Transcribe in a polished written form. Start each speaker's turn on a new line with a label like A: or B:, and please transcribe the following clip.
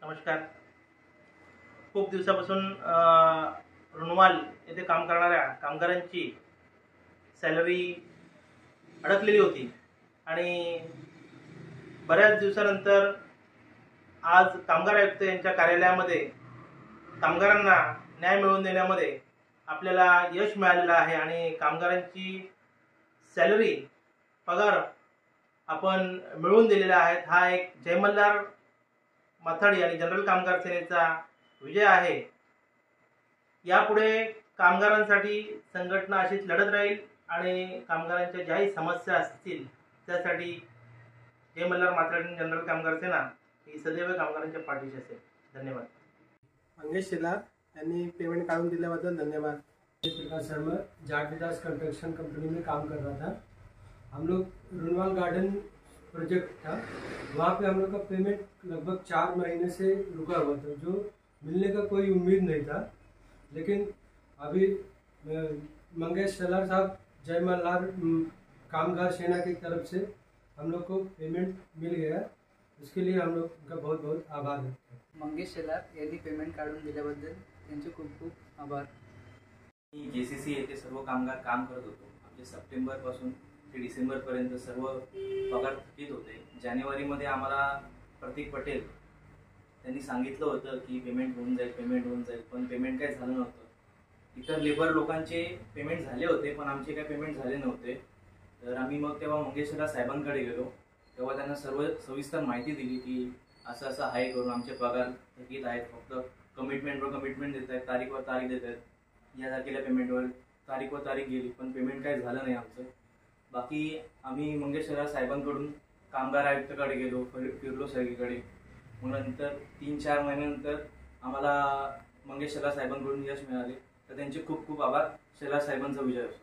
A: नमस्कार. खूप दिवसापासून रुणवाल येथे काम करणाऱ्या कामगारांची सॅलरी अडकलेली होती आणि बऱ्याच दिवसानंतर आज कामगार आयुक्त यांच्या कार्यालयामध्ये कामगारांना न्याय मिळवून देण्यामध्ये आपल्याला यश मिळालेलं आहे आणि कामगारांची सॅलरी पगार आपण मिळवून दिलेला आहे. हा एक जय मल्हार माथाडी आणि जनरल कामगार सेनेचा विजय आहे. यापुढे कामगारांसाठी संघटना अशीच लढत राहील आणि कामगारांच्या ज्याही समस्या असतील त्यासाठी जय मल्हार माथाडी जनरल कामगार सेना ही सदैव कामगारांच्या पाठीशी असेल. धन्यवाद.
B: मंगेश शेलार यांनी पेमेंट काढून दिल्याबद्दल धन्यवाद.
C: प्रकाश शर्मा जाट विकास कंस्ट्रक्शन कंपनी में काम कर रहा था. हम लोग रुणवाल गार्डन प्रोजेक्ट था, वहाँ पे हम लोग का पेमेंट लगभग 4 महीने से रुका हुआ था, जो मिलने का कोई उम्मीद नहीं था. लेकिन अभी मंगेश शेलार साहब जय मल्हार कामगार सेना की तरफ से हम लोग को पेमेंट मिल गया. उसके लिए हम लोग उनका बहुत बहुत आभार व्यक्त करते हैं.
D: मंगेश शेलार यांनी पेमेंट काढून दिल्याबद्दल त्यांचे खूप खूप आभार.
E: मी जेसीसी येथे सर्व कामगार काम करत होतो. आमचे सप्टेंबरपासून ते डिसेंबरपर्यंत सर्व पगार थकीत होते. जानेवारीमध्ये आम्हाला प्रतीक पटेल त्यांनी सांगितलं होतं की पेमेंट होऊन जाईल, पण पेमेंट काय झालं नव्हतं. इतर लेबर लोकांचे पेमेंट झाले होते पण आमचे काय पेमेंट झाले नव्हते. तर आम्ही मग तेव्हा मंगेश साहेबांकडे गेलो. तेव्हा त्यांना सर्व सविस्तर माहिती दिली की असं असं आहे करून आमचे पगार थकीत आहेत, फक्त कमिटमेंटवर कमिटमेंट देत आहेत, तारीखवर तारीख देत आहेत. या तारखेला पेमेंटवर तारीखवर तारीख गेली पण पेमेंट काय झालं नाही आमचं. बाकी आम्ही मंगेश साहेबांकडून कामगार आयुक्ताकडे गेलो, फिरलो सगळीकडे. मग नंतर 3-4 महिन्यानंतर आम्हाला मंगेश साहेबांकडून यश मिळाले. तर त्यांचे खूप खूप आभार. शेलार साहेबांचा विजय असो.